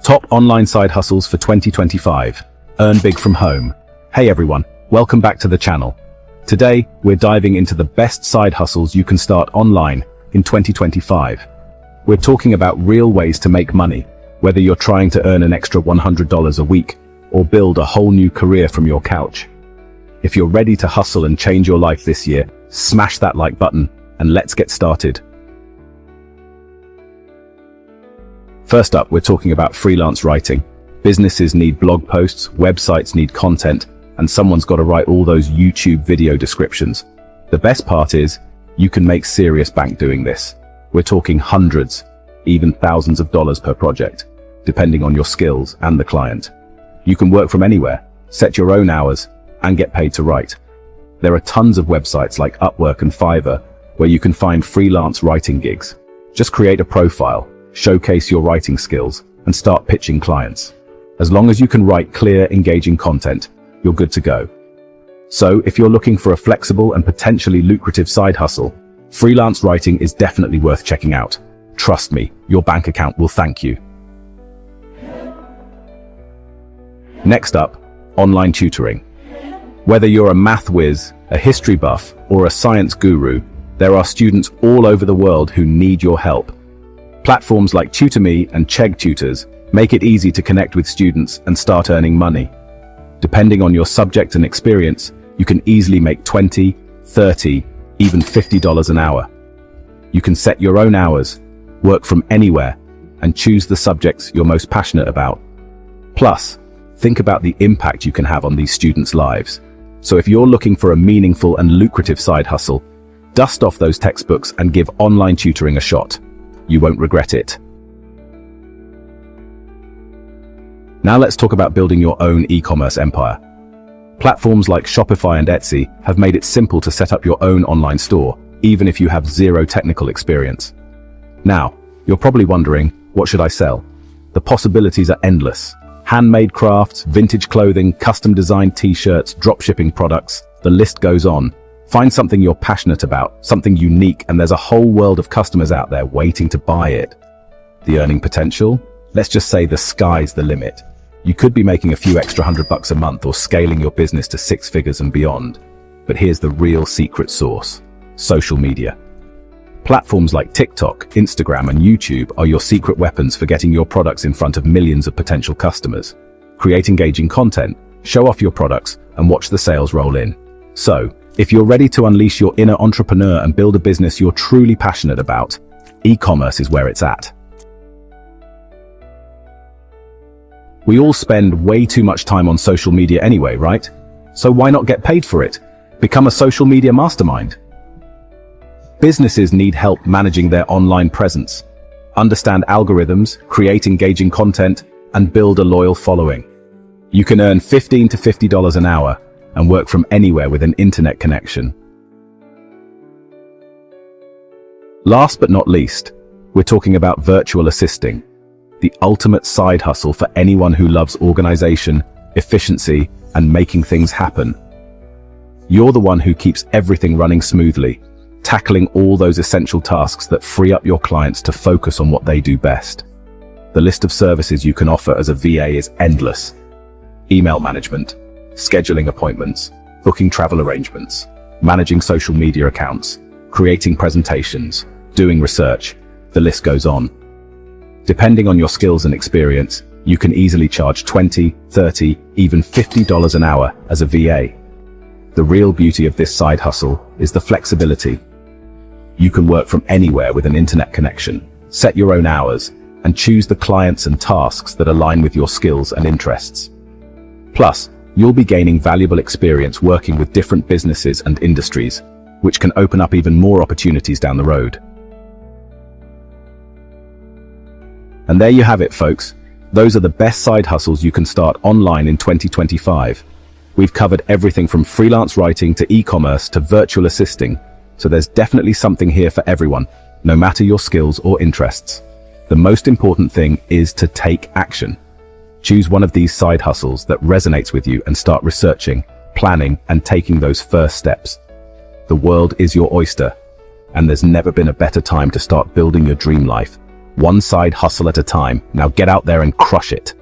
Top online side hustles for 2025. Earn big from home. Hey everyone, welcome back to the channel. Today, we're diving into the best side hustles you can start online in 2025. We're talking about real ways to make money, whether you're trying to earn an extra $100 a week or build a whole new career from your couch. If you're ready to hustle and change your life this year, smash that like button and let's get started. First up, we're talking about freelance writing. Businesses need blog posts, websites need content, and someone's got to write all those YouTube video descriptions. The best part is, you can make serious bank doing this. We're talking hundreds, even thousands of dollars per project, depending on your skills and the client. You can work from anywhere, set your own hours, and get paid to write. There are tons of websites like Upwork and Fiverr where you can find freelance writing gigs. Just create a profile, showcase your writing skills, and start pitching clients. As long as you can write clear, engaging content, you're good to go. So, if you're looking for a flexible and potentially lucrative side hustle, freelance writing is definitely worth checking out. Trust me, your bank account will thank you. Next up, online tutoring. Whether you're a math whiz, a history buff, or a science guru, there are students all over the world who need your help. Platforms like TutorMe and Chegg Tutors make it easy to connect with students and start earning money. Depending on your subject and experience, you can easily make $20, $30, even $50 an hour. You can set your own hours, work from anywhere, and choose the subjects you're most passionate about. Plus, think about the impact you can have on these students' lives. So if you're looking for a meaningful and lucrative side hustle, dust off those textbooks and give online tutoring a shot. You won't regret it. Now let's talk about building your own e-commerce empire. Platforms like Shopify and Etsy have made it simple to set up your own online store, even if you have zero technical experience. Now, you're probably wondering, what should I sell? The possibilities are endless. Handmade crafts, vintage clothing, custom designed t-shirts, dropshipping products, the list goes on. Find something you're passionate about, something unique, and there's a whole world of customers out there waiting to buy it. The earning potential? Let's just say the sky's the limit. You could be making a few extra $100 a month or scaling your business to 6 figures and beyond. But here's the real secret sauce: social media. Platforms like TikTok, Instagram, and YouTube are your secret weapons for getting your products in front of millions of potential customers. Create engaging content, show off your products, and watch the sales roll in. So, if you're ready to unleash your inner entrepreneur and build a business you're truly passionate about, e-commerce is where it's at. We all spend way too much time on social media anyway, right? So why not get paid for it? Become a social media mastermind. Businesses need help managing their online presence. Understand algorithms, create engaging content, and build a loyal following. You can earn $15 to $50 an hour and work from anywhere with an internet connection. Last but not least, we're talking about virtual assisting, the ultimate side hustle for anyone who loves organization, efficiency, and making things happen. You're the one who keeps everything running smoothly, tackling all those essential tasks that free up your clients to focus on what they do best. The list of services you can offer as a VA is endless. Email management, scheduling appointments, booking travel arrangements, managing social media accounts, creating presentations, doing research, the list goes on. Depending on your skills and experience, you can easily charge $20, $30, even $50 an hour as a VA. The real beauty of this side hustle is the flexibility. You can work from anywhere with an internet connection, set your own hours, and choose the clients and tasks that align with your skills and interests. Plus, you'll be gaining valuable experience working with different businesses and industries, which can open up even more opportunities down the road. And there you have it, folks. Those are the best side hustles you can start online in 2025. We've covered everything from freelance writing to e-commerce to virtual assisting, so there's definitely something here for everyone, no matter your skills or interests. The most important thing is to take action. Choose one of these side hustles that resonates with you and start researching, planning, and taking those first steps. The world is your oyster, and there's never been a better time to start building your dream life. One side hustle at a time. Now get out there and crush it.